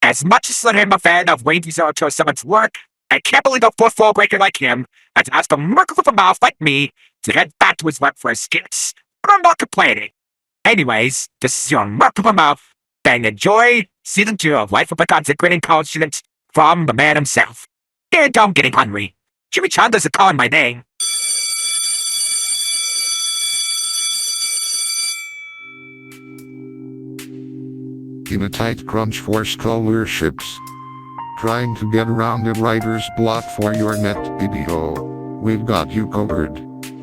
As much as I'm a fan of Waite 007's work, I can't believe a fourth wall breaker like him has asked a merc with a mouth like me to head back to his work for his skits. But I'm not complaining. Anyways, this is your merc with a mouth, and enjoy season 2 of Life of a Consecrating College Student from the man himself. And I'm getting hungry. Jimmy Chandler's calling my name. In a tight crunch for scholarships. Trying to get around a writer's block for your net video? We've got you covered.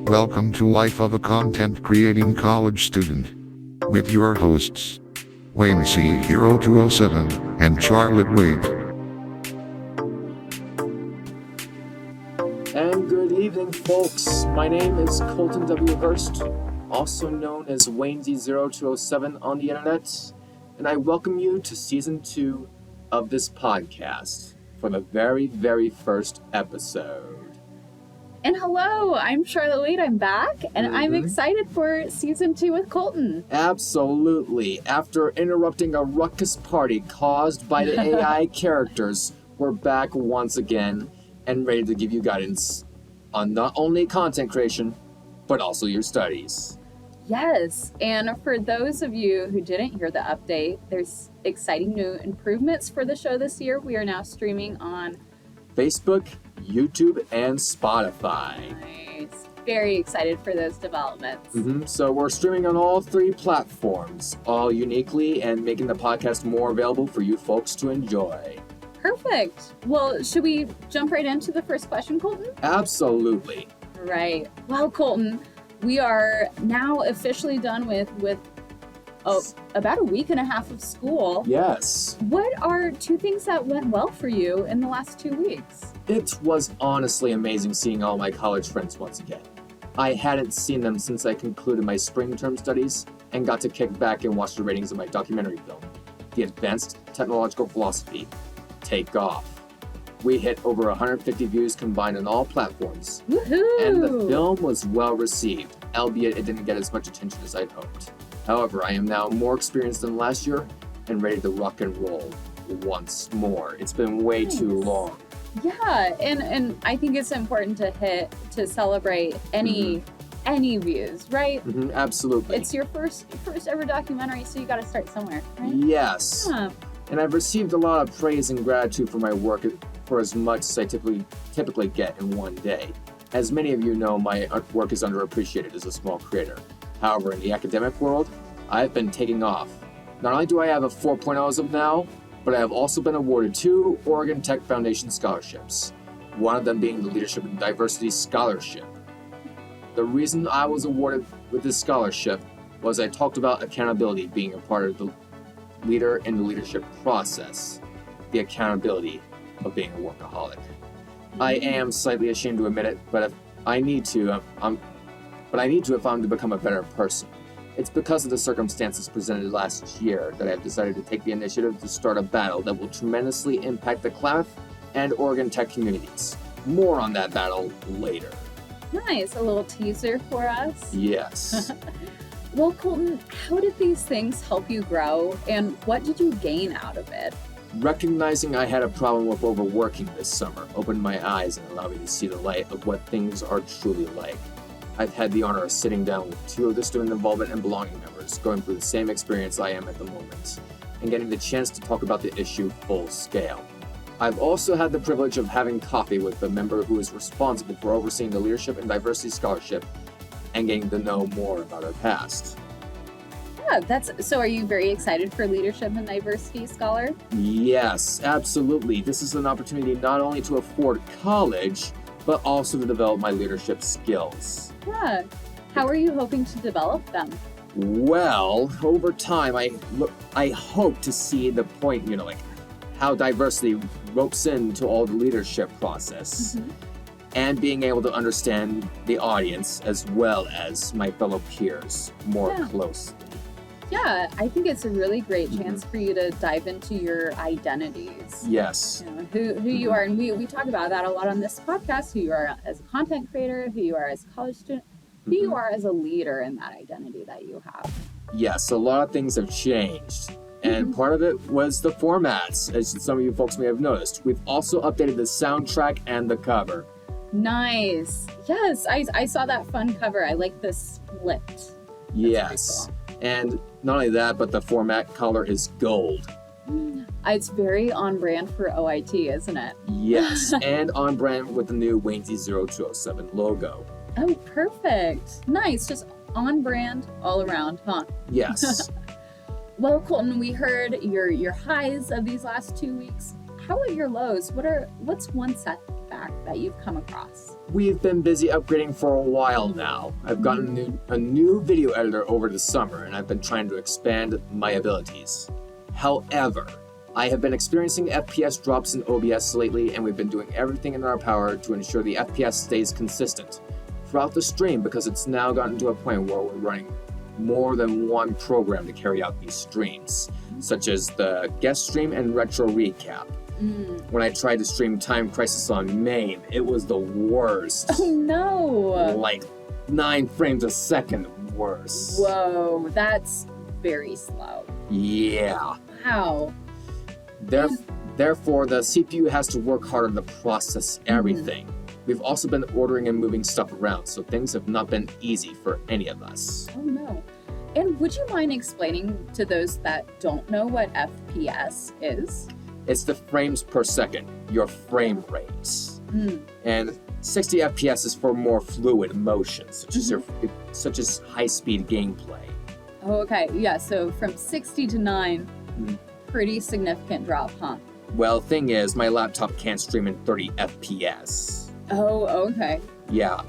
Welcome to Life of a Content Creating College Student. With your hosts, Waite 0207 and Charlotte Waite. And good evening, folks. My name is Colton W. Hurst, also known as Waite 0207 on the internet, and I welcome you to Season 2 of this podcast for the very, very first episode. And hello, I'm Charlotte Waite. I'm back, and I'm excited for Season 2 with Colton. Absolutely. After interrupting a ruckus party caused by the AI characters, we're back once again and ready to give you guidance on not only content creation, but also your studies. Yes, and for those of you who didn't hear the update, there's exciting new improvements for the show this year. We are now streaming on Facebook, YouTube, and Spotify. Nice. Very excited for those developments. So we're streaming on all 3 platforms, all uniquely, and making the podcast more available for you folks to enjoy. Perfect. Well, should we jump right into the first question, Colton? Absolutely. Right. Well, Colton, we are now officially done with about a week and a half of school. Yes. What are 2 things that went well for you in the last 2 weeks? It was honestly amazing seeing all my college friends once again. I hadn't seen them since I concluded my spring term studies and got to kick back and watch the ratings of my documentary film, The Advanced Technological Philosophy, take off. We hit over 150 views combined on all platforms. Woohoo! And the film was well received, albeit it didn't get as much attention as I'd hoped. However, I am now more experienced than last year and ready to rock and roll once more. It's been way too long. Yeah, and I think it's important to celebrate any views, right? Absolutely. It's your first ever documentary, so you got to start somewhere, right? Yes. Yeah. And I've received a lot of praise and gratitude for my work for as much as I typically get in one day. As many of you know, my work is underappreciated as a small creator. However, in the academic world, I've been taking off. Not only do I have a 4.0 as of now, but I have also been awarded 2 Oregon Tech Foundation scholarships, one of them being the Leadership and Diversity Scholarship. The reason I was awarded with this scholarship was I talked about accountability being a part of the leader in the leadership process, the accountability of being a workaholic. I am slightly ashamed to admit it, but if I need to if I'm to become a better person. It's because of the circumstances presented last year that I've decided to take the initiative to start a battle that will tremendously impact the Klamath and Oregon Tech communities. More on that battle later. Nice, a little teaser for us. Yes. Well, Colton, how did these things help you grow, and what did you gain out of it? Recognizing I had a problem with overworking this summer opened my eyes and allowed me to see the light of what things are truly like. I've had the honor of sitting down with 2 of the student involvement and belonging members going through the same experience I am at the moment, and getting the chance to talk about the issue full scale. I've also had the privilege of having coffee with the member who is responsible for overseeing the Leadership and Diversity Scholarship and getting to know more about her past. Yeah, so are you very excited for Leadership and Diversity Scholar? Yes, absolutely. This is an opportunity not only to afford college, but also to develop my leadership skills. Yeah. How are you hoping to develop them? Well, over time, I hope to see the point, like how diversity ropes into all the leadership process, and being able to understand the audience as well as my fellow peers more closely. Yeah, I think it's a really great chance for you to dive into your identities. Yes. Who you are. And we talk about that a lot on this podcast, who you are as a content creator, who you are as a college student, who you are as a leader in that identity that you have. Yes, a lot of things have changed. And part of it was the formats, as some of you folks may have noticed. We've also updated the soundtrack and the cover. Nice. Yes, I saw that fun cover. I like the split. That's Yes. And not only that, but the format color is gold. It's very on brand for OIT, isn't it? Yes. And on brand with the new Waite 0207 logo. Oh, perfect. Nice. Just on brand all around, huh? Yes. Well, Colton, we heard your highs of these last 2 weeks. How about your lows? What's one setback that you've come across? We've been busy upgrading for a while now. I've gotten a new video editor over the summer, and I've been trying to expand my abilities. However, I have been experiencing FPS drops in OBS lately, and we've been doing everything in our power to ensure the FPS stays consistent throughout the stream, because it's now gotten to a point where we're running more than one program to carry out these streams, such as the guest stream and retro recap. When I tried to stream Time Crisis on main, it was the worst. Oh no! Like 9 frames a second worse. Whoa, that's very slow. Yeah. Wow. Therefore, the CPU has to work harder to process everything. We've also been ordering and moving stuff around, so things have not been easy for any of us. Oh no. And would you mind explaining to those that don't know what FPS is? It's the frames per second, your frame rates. And 60 FPS is for more fluid motions, such as high-speed gameplay. Oh, okay. Yeah, so from 60 to 9, pretty significant drop, huh? Well, thing is, my laptop can't stream in 30 FPS. Oh, okay. Yeah,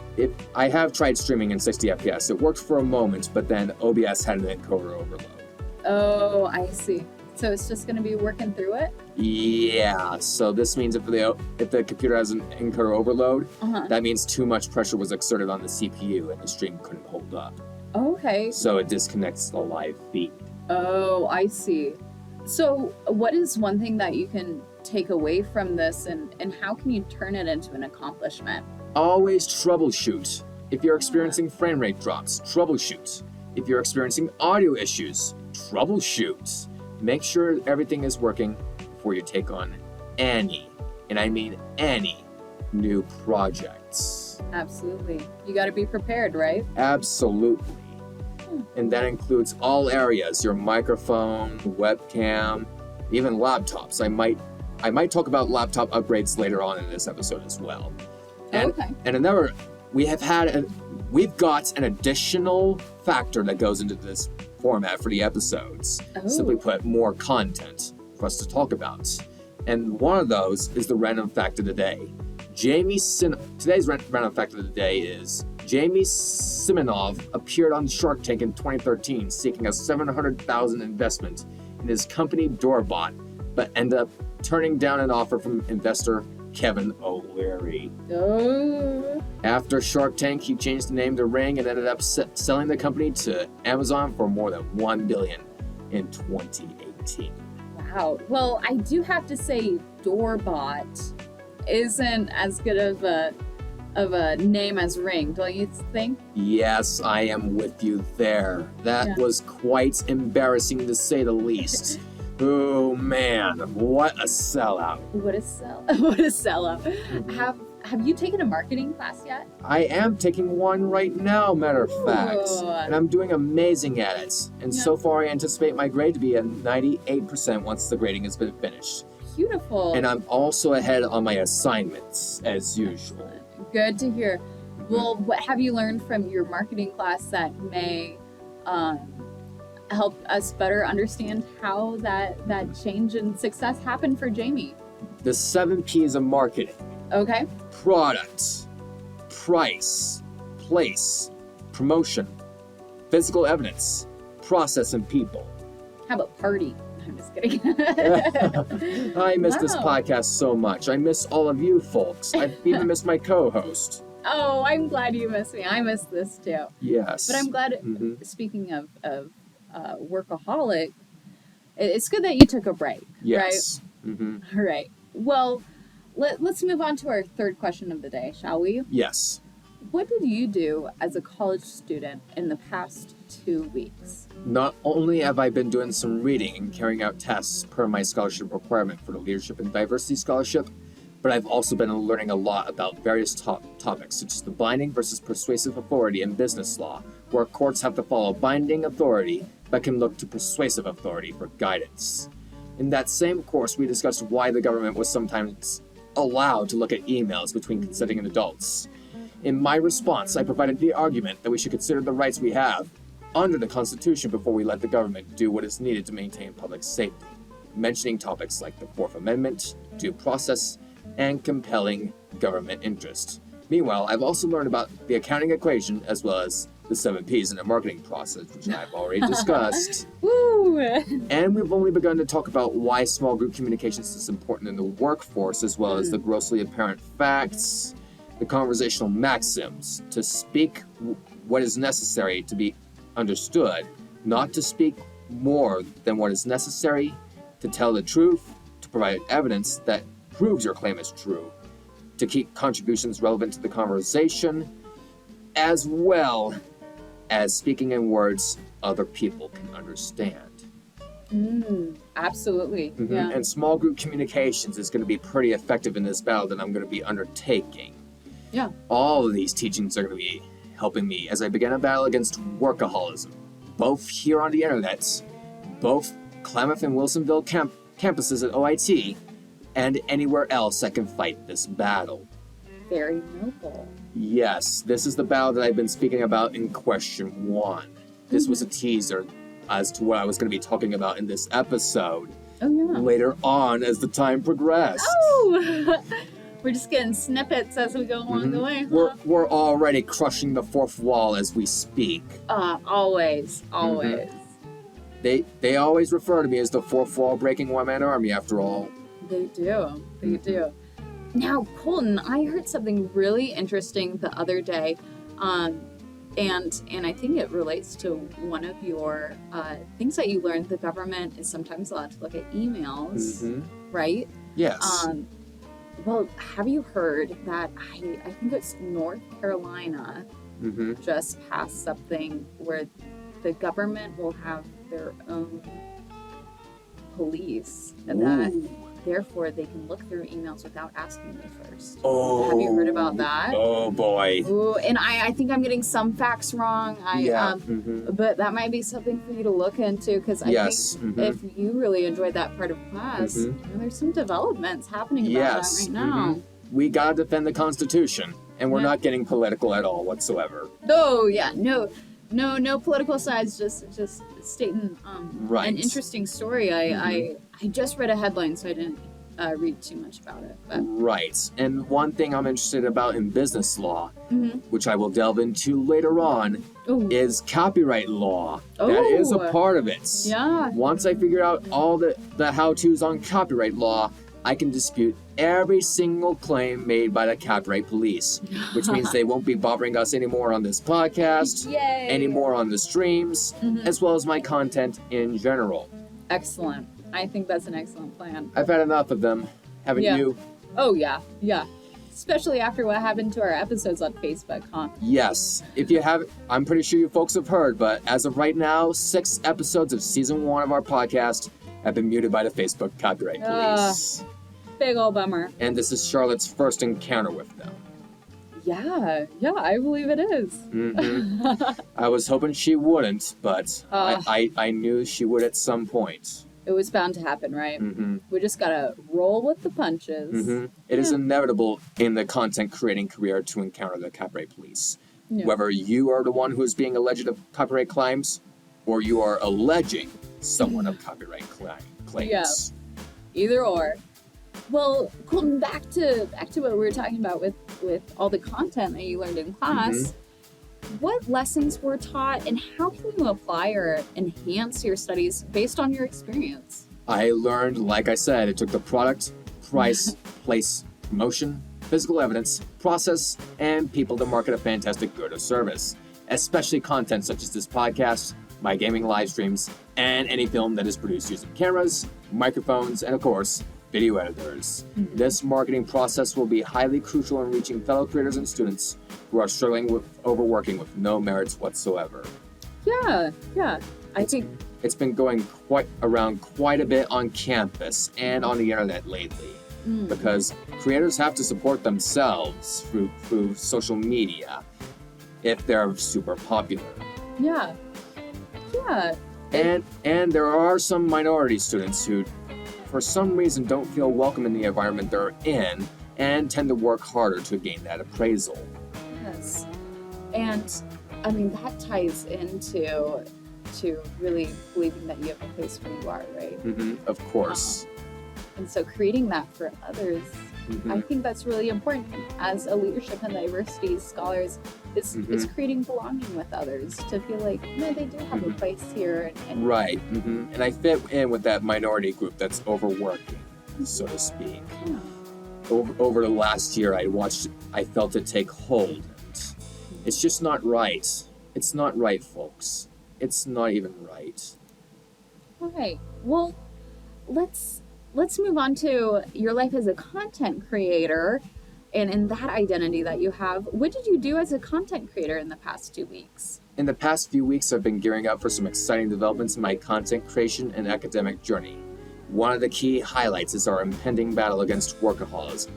I have tried streaming in 60 FPS. It worked for a moment, but then OBS had an encoder overload. Oh, I see. So it's just going to be working through it? Yeah, so this means if the computer has an encoder overload, that means too much pressure was exerted on the CPU and the stream couldn't hold up. Okay. So it disconnects the live feed. Oh, I see. So what is one thing that you can take away from this, and how can you turn it into an accomplishment? Always troubleshoot. If you're experiencing frame rate drops, troubleshoot. If you're experiencing audio issues, troubleshoot. Make sure everything is working before you take on any, and I mean any, new projects. Absolutely. You got to be prepared, right? Absolutely. And that includes all areas, your microphone, webcam, even laptops. I might talk about laptop upgrades later on in this episode as well. And, okay. And we've got an additional factor that goes into this format for the episodes. Oh. Simply put, more content for us to talk about. And one of those is the random fact of the day. Today's random fact of the day is Jamie Simonov appeared on Shark Tank in 2013 seeking a $700,000 investment in his company Doorbot, but ended up turning down an offer from investor Kevin O'Leary. Oh. After Shark Tank, he changed the name to Ring and ended up selling the company to Amazon for more than $1 billion in 2018. Wow. Well, I do have to say Doorbot isn't as good of a name as Ring, don't you think? Yes, I am with you there. That was quite embarrassing to say the least. Oh man, what a sellout. What a sellout. Have you taken a marketing class yet? I am taking one right now, matter of fact. Ooh. And I'm doing amazing at it. And so far I anticipate my grade to be at 98% once the grading has been finished. Beautiful. And I'm also ahead on my assignments, as usual. Good to hear. Well, what have you learned from your marketing class that may help us better understand how that change in success happened for Jamie? The 7 P's of marketing. Okay. Product, price, place, promotion, physical evidence, process, and people. How about party? I'm just kidding. I miss this podcast so much. I miss all of you folks. I even miss my co-host. Oh, I'm glad you miss me. I miss this too. Yes. But I'm glad, speaking of workaholic, it's good that you took a break, yes. right? All right. Well, let's move on to our third question of the day, shall we? Yes. what did you do as a college student in the past 2 weeks? Not only have I been doing some reading and carrying out tests per my scholarship requirement for the Leadership and Diversity Scholarship, but I've also been learning a lot about various topics, such as the binding versus persuasive authority in business law, where courts have to follow binding authority but can look to persuasive authority for guidance. In that same course, we discussed why the government was sometimes allowed to look at emails between consenting adults. In my response, I provided the argument that we should consider the rights we have under the Constitution before we let the government do what is needed to maintain public safety, mentioning topics like the Fourth Amendment, due process, and compelling government interest. Meanwhile, I've also learned about the accounting equation as well as the 7 Ps in the marketing process, which I've already discussed. Woo! And we've only begun to talk about why small group communications is important in the workforce, as well as the grossly apparent facts, the conversational maxims, to speak what is necessary to be understood, not to speak more than what is necessary, to tell the truth, to provide evidence that proves your claim is true, to keep contributions relevant to the conversation, as well as speaking in words other people can understand. Absolutely. Yeah. And small group communications is going to be pretty effective in this battle that I'm going to be undertaking. Yeah. All of these teachings are going to be helping me as I begin a battle against workaholism, both here on the internet, both Klamath and Wilsonville campuses at OIT, and anywhere else I can fight this battle. Very noble. Yes, this is the battle that I've been speaking about in question 1. This was a teaser as to what I was going to be talking about in this episode. Oh, yeah. Later on as the time progressed. Oh! We're just getting snippets as we go along the way. Huh? We're already crushing the fourth wall as we speak. Always. They always refer to me as the fourth wall breaking one-man army, after all. They do. Now, Colton, I heard something really interesting the other day, and I think it relates to one of your things that you learned. The government is sometimes allowed to look at emails, right? Yes. Well, have you heard that I think it's North Carolina just passed something where the government will have their own police, and that therefore they can look through emails without asking you first. Oh. Have you heard about that? Oh boy. Ooh, and I think I'm getting some facts wrong. But that might be something for you to look into, because I think if you really enjoyed that part of class, you know, there's some developments happening about that right now. We gotta defend the Constitution, and we're not getting political at all whatsoever. Oh yeah, no political sides. Just stating an interesting story. I just read a headline, so I didn't read too much about it. But. Right, and one thing I'm interested about in business law, which I will delve into later on, is copyright law. That is a part of it. Yeah. Once I figure out all the how-tos on copyright law, I can dispute every single claim made by the copyright police, which means they won't be bothering us anymore on this podcast, anymore on the streams, as well as my content in general. Excellent. I think that's an excellent plan. I've had enough of them, haven't you? Oh, yeah. Especially after what happened to our episodes on Facebook, huh? Yes. If you haven't, I'm pretty sure you folks have heard, but as of right now, 6 episodes of season 1 of our podcast have been muted by the Facebook copyright police. Big ol' bummer. And this is Charlotte's first encounter with them. Yeah, I believe it is. I was hoping she wouldn't, but I knew she would at some point. It was bound to happen, right? We just gotta roll with the punches. It is inevitable in the content creating career to encounter the copyright police. Yeah. Whether you are the one who is being alleged of copyright claims, or you are alleging someone of copyright claims. Yeah. Either or. Well, Colton, back to what we were talking about with all the content that you learned in class. What lessons were taught, and how can you apply or enhance your studies based on your experience? I learned, like I said, it took the product, price, place, promotion, physical evidence, process, and people to market a fantastic good or service, especially content such as this podcast, my gaming live streams, and any film that is produced using cameras, microphones, and of course, video editors. Mhm. This marketing process will be highly crucial in reaching fellow creators and students who are struggling with overworking with no merits whatsoever. Yeah. I think It's been going quite a bit on campus and on the internet lately, because creators have to support themselves through social media if they're super popular. yeah. And there are some minority students who, for some reason, don't feel welcome in the environment they're in and tend to work harder to gain that appraisal. Yes. And I mean that ties into really believing that you have a place where you are, right? Of course. And so creating that for others, Mhm. I think that's really important as a leadership and diversity scholars is creating belonging with others to feel like, no, they do have a place here. And Right. And I fit in with that minority group that's overworking, so to speak. yeah. Over the last year, I felt it take hold. It's just not right. It's not right, folks. It's not even right. All right. Well, let's move on to your life as a content creator and in that identity that you have. What did you do as a content creator in the past 2 weeks? In the past few weeks, I've been gearing up for some exciting developments in my content creation and academic journey. One of the key highlights is our impending battle against workaholism,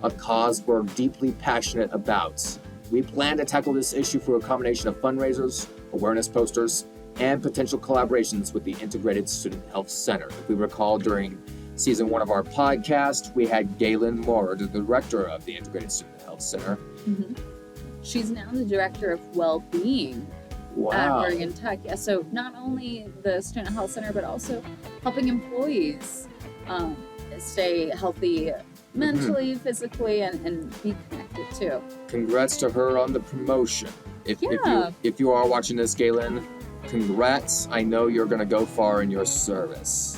a cause we're deeply passionate about. We plan to tackle this issue through a combination of fundraisers, awareness posters, and potential collaborations with the Integrated Student Health Center. If we recall, during Season 1 of our podcast, we had Galen Moore, the director of the Integrated Student Health Center. She's now the director of well-being at Oregon Tech. Yeah, so not only the Student Health Center, but also helping employees stay healthy mentally, physically, and be connected too. Congrats to her on the promotion. If Yeah. you are watching this, Galen, congrats. I know you're going to go far in your service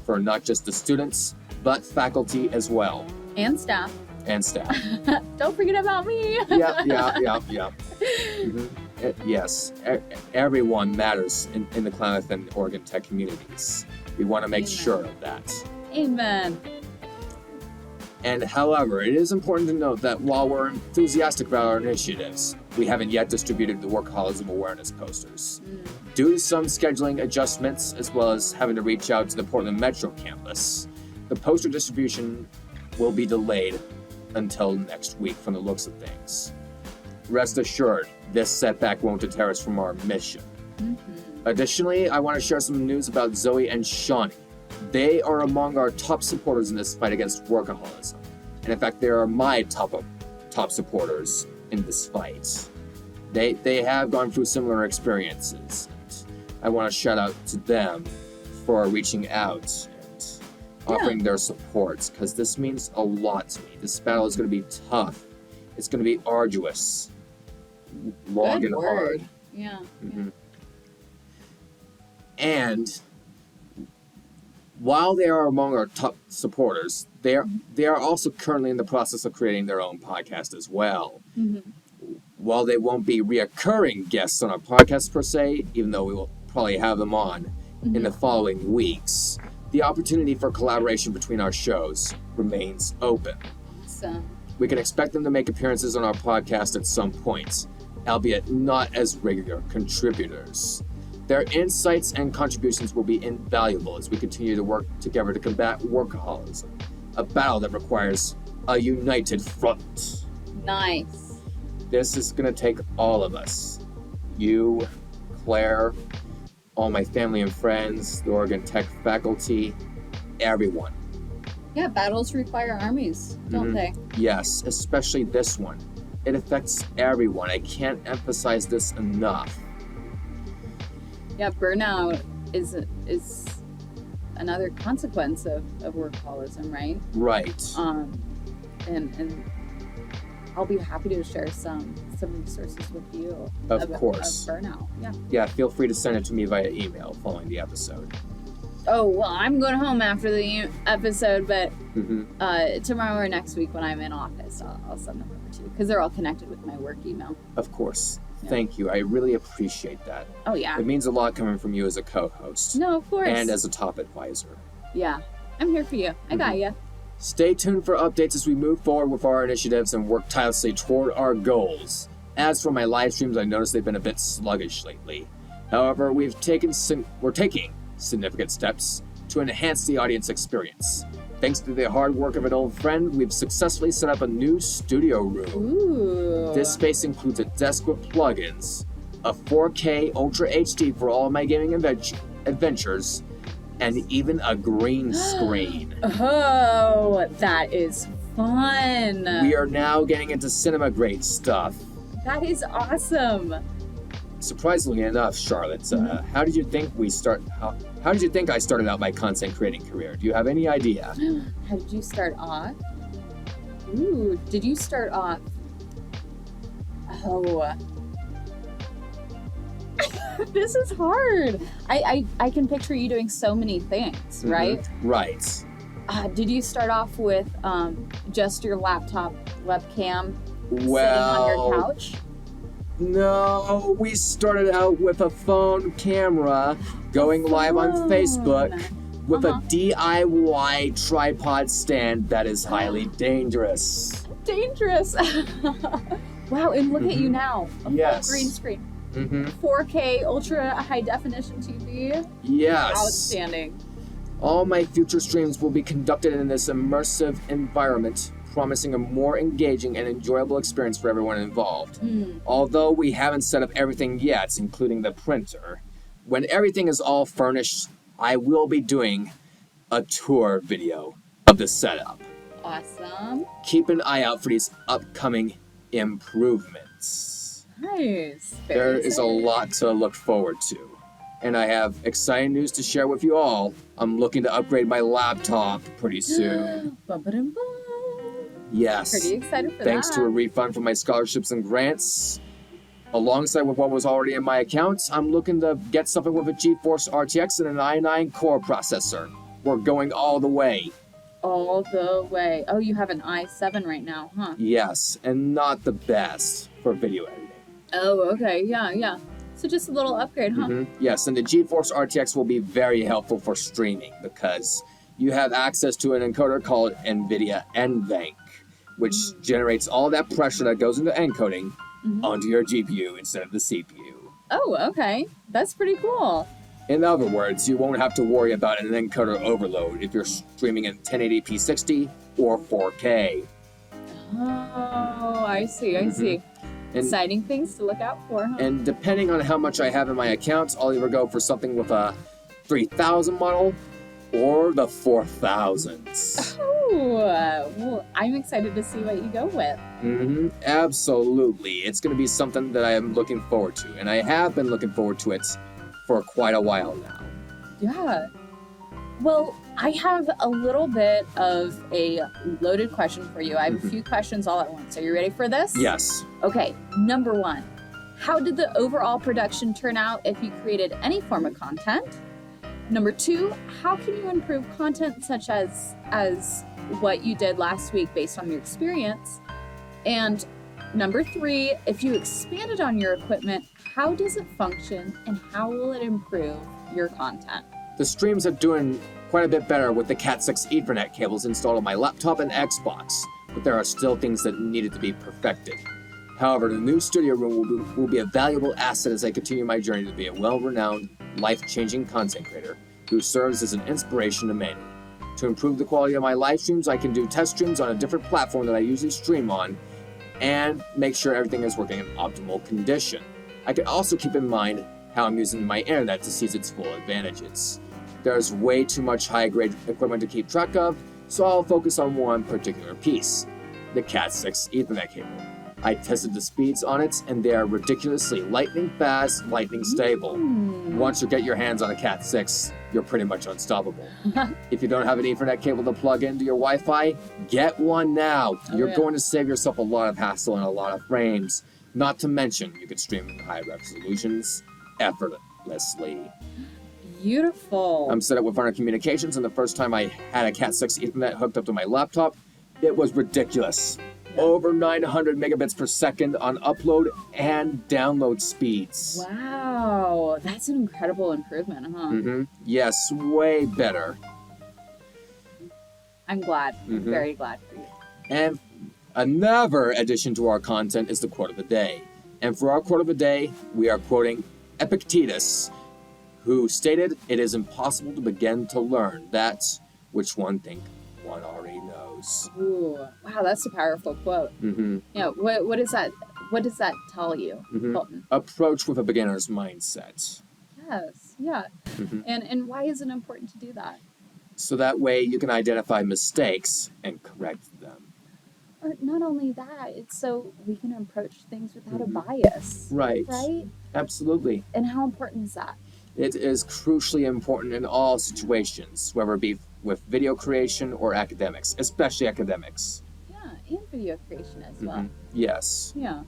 for not just the students, but faculty as well, And staff. and staff. Don't forget about me. Yeah. Yes, everyone matters in the Klamath and Oregon Tech communities. We want to make Amen. sure of that. Amen. And however, it is important to note that while we're enthusiastic about our initiatives, we haven't yet distributed the workaholism awareness posters. Due to some scheduling adjustments, as well as having to reach out to the Portland Metro campus, the poster distribution will be delayed until next week from the looks of things. Rest assured, this setback won't deter us from our mission. Additionally, I want to share some news about Zoe and Shawnee. They are among our top supporters in this fight against workaholism. And in fact, they are my top supporters in this fight. They have gone through similar experiences. I want to shout out to them for reaching out and offering their support, because this means a lot to me. This battle is going to be tough. It's going to be arduous, long Good and word. hard. Yeah. And while they are among our top supporters, they are also currently in the process of creating their own podcast as well. While they won't be reoccurring guests on our podcast per se, even though we will probably have them on in the following weeks, the opportunity for collaboration between our shows remains open. So, We can expect them to make appearances on our podcast at some point, albeit not as regular contributors. Their insights and contributions will be invaluable as we continue to work together to combat workaholism, a battle that requires a united front. nice. This is going to take all of us. You, Claire, all my family and friends, the Oregon Tech faculty, everyone. Yeah, battles require armies, don't they? Yes, especially this one. It affects everyone. I can't emphasize this enough. Yeah, burnout is another consequence of workaholism, right? Right. And I'll be happy to share some resources with you. Of course. Of burnout. Yeah. Yeah, feel free to send it to me via email following the episode. Oh well, I'm going home after the episode, but Mm-hmm. tomorrow or next week when I'm in office, I'll send them over to you because they're all connected with my work email. Of course. Yeah. Thank you. I really appreciate that. Oh yeah. It means a lot coming from you as a co-host No, of course. and as a top advisor. Yeah. I'm here for you. I got you. Stay tuned for updates as we move forward with our initiatives and work tirelessly toward our goals. As for my live streams, I noticed they've been a bit sluggish lately. However, we're taking significant steps to enhance the audience experience. Thanks to the hard work of an old friend, we've successfully set up a new studio room. Ooh. This space includes a desk with plugins, a 4K Ultra HD for all my gaming adventures, and even a green screen. Oh, that is fun. We are now getting into cinema grade stuff. That is awesome. Surprisingly enough, Charlotte, how did you think How did you think I started out my content creating career? Do you have any idea? How did you start off? Ooh, did you start off? Oh, this is hard. I can picture you doing so many things, right? Right. Did you start off with just your laptop webcam sitting on your couch? No, we started out with a phone camera going live on Facebook with a DIY tripod stand that is highly dangerous. Dangerous. Wow, and look at you now. A full green screen. 4K ultra high definition TV. Yes. Outstanding. All my future streams will be conducted in this immersive environment, promising a more engaging and enjoyable experience for everyone involved. Although we haven't set up everything yet, including the printer, when everything is all furnished, I will be doing a tour video of the setup. Awesome. Keep an eye out for these upcoming improvements. Nice. There is a lot to look forward to. And I have exciting news to share with you all. I'm looking to upgrade my laptop pretty soon. Yes. Pretty excited for Thanks that. to a refund from my scholarships and grants. Alongside with what was already in my account, I'm looking to get something with a GeForce RTX and an i9 core processor. We're going all the way. All the way. Oh, you have an i7 right now, huh? Yes, and not the best for video editing. Oh, okay. Yeah. So just a little upgrade, huh? Yes, and the GeForce RTX will be very helpful for streaming because you have access to an encoder called NVIDIA NVENC, which generates all that pressure that goes into encoding onto your GPU instead of the CPU. Oh, okay. That's pretty cool. In other words, you won't have to worry about an encoder overload if you're streaming in 1080p 60 or 4K. Oh, I see. Exciting things to look out for, huh? And depending on how much I have in my account, I'll either go for something with a 3000 model or the 4000s. Oh, well, I'm excited to see what you go with. Absolutely. It's going to be something that I am looking forward to, and I have been looking forward to it for quite a while now. Yeah. Well, I have a little bit of a loaded question for you. I have a few questions all at once. Are you ready for this? Yes. Okay, number 1. How did the overall production turn out if you created any form of content? Number 2, how can you improve content such as what you did last week based on your experience? And number 3, if you expanded on your equipment, how does it function and how will it improve your content? The streams are doing quite a bit better with the Cat6 Ethernet cables installed on my laptop and Xbox, but there are still things that needed to be perfected. However, the new studio room will be a valuable asset as I continue my journey to be a well-renowned, life-changing content creator who serves as an inspiration to many. To improve the quality of my live streams, I can do test streams on a different platform that I usually stream on and make sure everything is working in optimal condition. I can also keep in mind how I'm using my internet to seize its full advantages. There's way too much high-grade equipment to keep track of, so I'll focus on one particular piece, the Cat6 Ethernet cable. I tested the speeds on it, and they are ridiculously lightning fast, lightning stable. Once you get your hands on a Cat6, you're pretty much unstoppable. If you don't have an Ethernet cable to plug into your Wi-Fi, get one now. You're going to save yourself a lot of hassle and a lot of frames. Not to mention, you can stream in high resolutions effortlessly. Beautiful. I'm set up with Varner Communications, and the first time I had a Cat6 Ethernet hooked up to my laptop, it was ridiculous. Over 900 megabits per second on upload and download speeds. Wow, that's an incredible improvement, huh? Yes, way better. I'm glad. I'm Mhm. very glad for you. And another addition to our content is the quote of the day. And for our quote of the day, we are quoting Epictetus, who stated, "It is impossible to begin to learn that which one think one already knows." Ooh, wow, that's a powerful quote. Mm-hmm. Yeah, what is that? What does that tell you, Mhm. Colton? Approach with a beginner's mindset. Yes, yeah. Mhm. And why is it important to do that? So that way you can identify mistakes and correct them. Or not only that, it's so we can approach things without a Mhm. bias. Right. Right? Absolutely. And how important is that? It is crucially important in all situations, whether it be with video creation or academics, especially academics. Yeah, and video creation as well. Mhm. Yes, Yeah.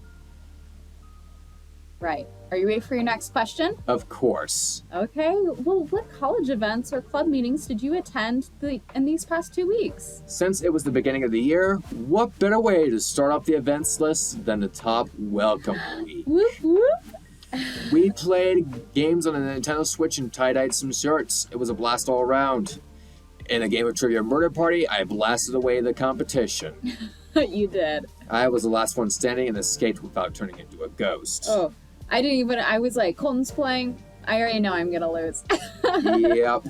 Right. Are you ready for your next question? of course. Okay. Well, what college events or club meetings did you attend in these past 2 weeks? Since it was the beginning of the year, what better way to start off the events list than the top welcome week? Whoop whoop. We played games on the Nintendo Switch and tie-dyed some shirts. It was a blast all around. In a game of Trivia Murder Party, I blasted away the competition. You did. I was the last one standing and escaped without turning into a ghost. Oh, I was like, Colton's playing. I already know I'm going to lose. Yep.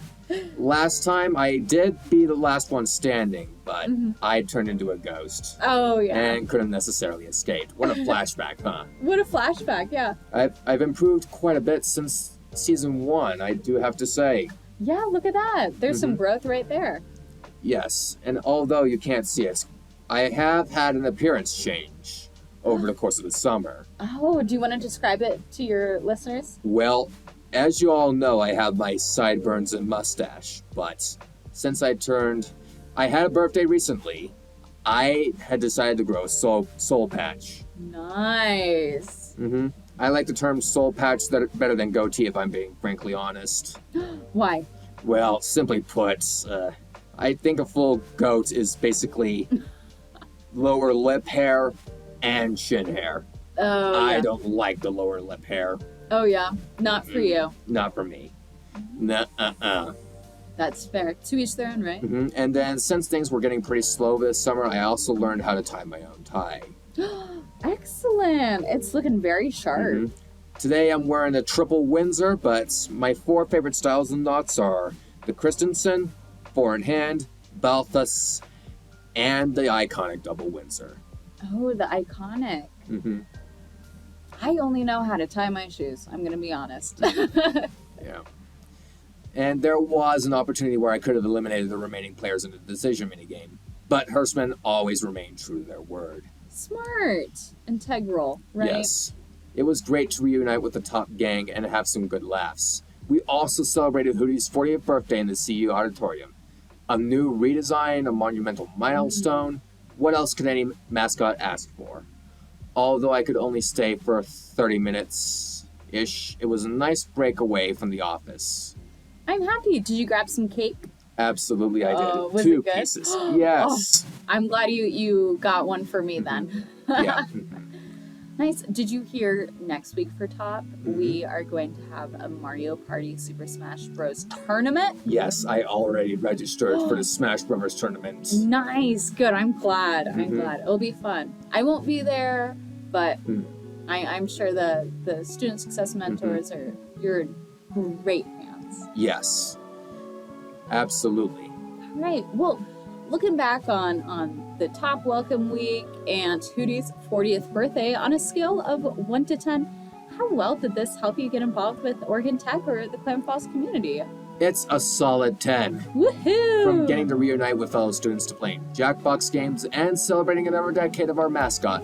Last time I did be the last one standing, but Mhm. I turned into a ghost Oh, yeah. and couldn't necessarily escape. What a flashback, huh? What a flashback, yeah. I've improved quite a bit since season 1, I do have to say. Yeah, look at that. There's some growth right there. Yes, and although you can't see it, I have had an appearance change over the course of the summer. Oh, do you want to describe it to your listeners? Well, as you all know, I have my sideburns and mustache, but since I had a birthday recently, I had decided to grow a soul patch. Nice. I like the term soul patch better than goatee, if I'm being frankly honest. Why? Well, simply put, I think a full goat is basically lower lip hair and chin hair. Oh, yeah. I don't like the lower lip hair. Oh, yeah. Not for you. Not for me. Nuh-uh-uh. That's fair. To each their own, right? And then, since things were getting pretty slow this summer, I also learned how to tie my own tie. Excellent. It's looking very sharp. Today I'm wearing a triple Windsor, but my 4 favorite styles and knots are the Christensen, 4-in-hand, Balthus, and the iconic double Windsor. Oh, the iconic. I only know how to tie my shoes. I'm going to be honest. Yeah. And there was an opportunity where I could have eliminated the remaining players in the decision minigame, but Hearstmen always remained true to their word. Smart. Integral, right? Yes. It was great to reunite with the top gang and have some good laughs. We also celebrated Hootie's 40th birthday in the CU auditorium. A new redesign, a monumental milestone. What else could any mascot ask for? Although I could only stay for 30 minutes-ish, it was a nice break away from the office. I'm happy. Did you grab some cake? Absolutely, I did. Oh, was 2 it good? pieces. Yes. I'm glad you got one for me then. Yeah. Nice. Did you hear next week for Top? We are going to have a Mario Party Super Smash Bros. Tournament. Yes, I already registered for the Smash Brothers tournament. Nice. Good. I'm glad. I'm glad. It'll be fun. I won't be there, but I'm sure the student success mentors are you're in great hands. Yes. Absolutely. All right. Well, looking back on the Top Welcome Week and Hootie's 40th birthday, on a scale of 1 to 10, how well did this help you get involved with Oregon Tech or the Clam Falls community? It's a solid 10. Woohoo! From getting to reunite with fellow students to playing Jackbox games and celebrating another decade of our mascot,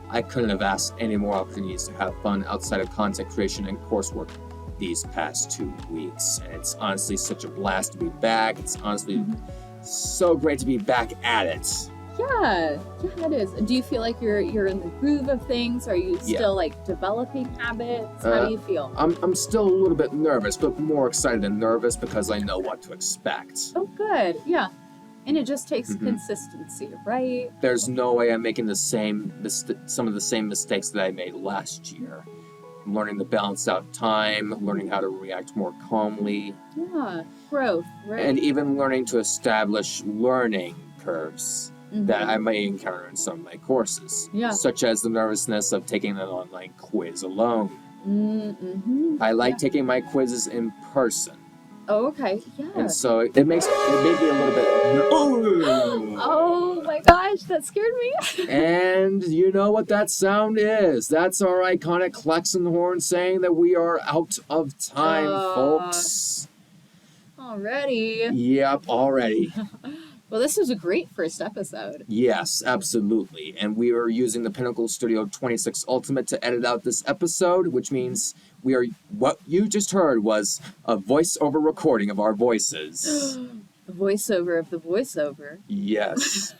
I couldn't have asked any more opportunities to have fun outside of content creation and coursework these past 2 weeks. And it's honestly such a blast to be back. It's honestly so great to be back at it. Yeah, it is. Do you feel like you're in the groove of things? Are you still like developing habits? How do you feel? I'm still a little bit nervous, but more excited than nervous because I know what to expect. Oh, good. Yeah. And it just takes consistency, right? There's no way I'm making some of the same mistakes that I made last year. I'm learning to balance out time, learning how to react more calmly, Yeah, growth, right? and even learning to establish learning curves Mhm. that I may encounter in some of my courses, Yeah. such as the nervousness of taking an online quiz alone. Mm-hmm. I like taking my quizzes in person, Oh, okay. Yeah. and so it made me a little bit. Oh my gosh, that scared me. And you know what that sound is? That's our iconic klaxon horn saying that we are out of time, folks. Already. Yep, already. Well, this was a great first episode. Yes, absolutely. And we are using the Pinnacle Studio 26 Ultimate to edit out this episode, which means what you just heard was a voiceover recording of our voices. The voiceover of the voiceover. Yes.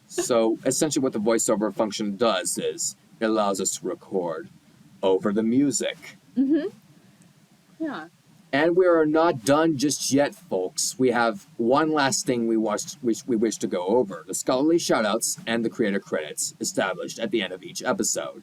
So essentially what the voiceover function does is it allows us to record over the music. Mm-hmm. Yeah. And we are not done just yet, folks. We have one last thing we wish to go over. The scholarly shoutouts and the creator credits established at the end of each episode.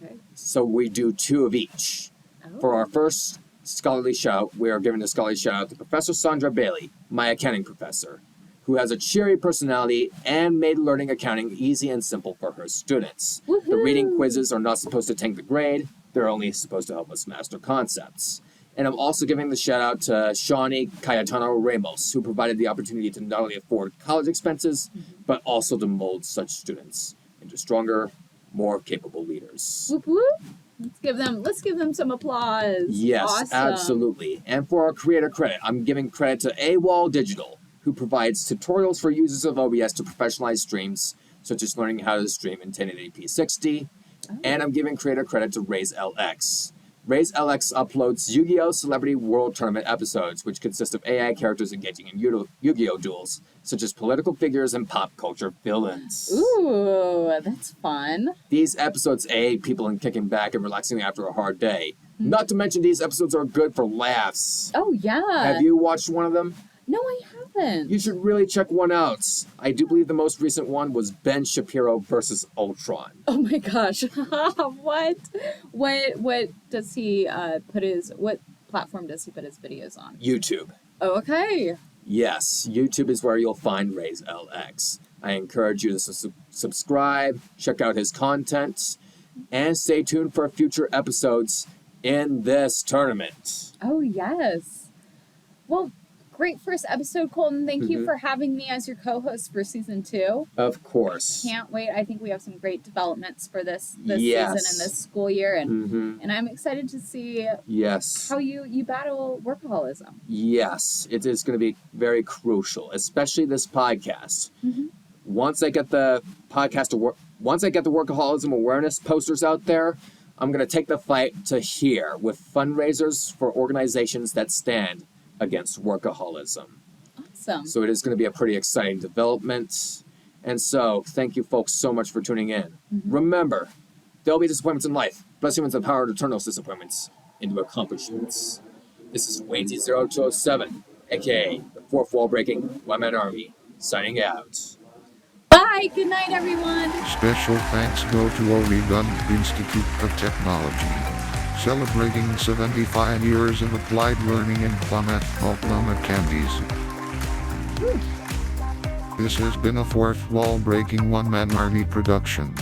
Okay. So we do 2 of each. Oh. For our first scholarly shout, we are giving a scholarly shout out to Professor Sandra Bailey, my accounting professor, who has a cheery personality and made learning accounting easy and simple for her students. Woohoo! The reading quizzes are not supposed to tank the grade, they're only supposed to help us master concepts. And I'm also giving the shout out to Shawnee Cayetano Ramos, who provided the opportunity to not only afford college expenses, but also to mold such students into stronger, more capable leaders. Whoop whoop. Let's give them some applause. Yes, Awesome. absolutely. And for our creator credit, I'm giving credit to AWOL Digital, who provides tutorials for users of OBS to professionalize streams, such as learning how to stream in 1080p 60. Oh. And I'm giving creator credit to RaiseLX. RaiseLX uploads Yu-Gi-Oh! Celebrity World Tournament episodes, which consist of AI characters engaging in Yu-Gi-Oh! Duels, such as political figures and pop culture villains. Ooh, that's fun. These episodes aid people in kicking back and relaxing after a hard day. Not to mention these episodes are good for laughs. Oh, yeah. Have you watched one of them? No, I haven't. You should really check one out. I do believe the most recent one was Ben Shapiro versus Ultron. Oh my gosh. What? What does he what platform does he put his videos on? YouTube. Oh, okay. Yes, YouTube is where you'll find RaiseLX. I encourage you to subscribe, check out his content, and stay tuned for future episodes in this tournament. Oh, yes. Well, great first episode, Colton. Thank you for having me as your co-host for season 2. Of course. Can't wait. I think we have some great developments for this Yes. season and this school year, and I'm excited to see Yes. how you battle workaholism. Yes, it is going to be very crucial, especially this podcast. Mhm. Once I get the workaholism awareness posters out there, I'm going to take the fight to here with fundraisers for organizations that stand against workaholism. Awesome. So it is going to be a pretty exciting development. And so, thank you folks so much for tuning in. Remember, there'll be disappointments in life. Bless humans the power to turn those disappointments into accomplishments. This is Waite 0207, aka the Fourth Wall Breaking One-Man Army, signing out. Bye. Good night, everyone. Special thanks go to Oregon Institute of Technology, celebrating 75 years of applied learning in Plummet, Oklahoma candies. This has been a Fourth Wall Breaking One-Man Army production.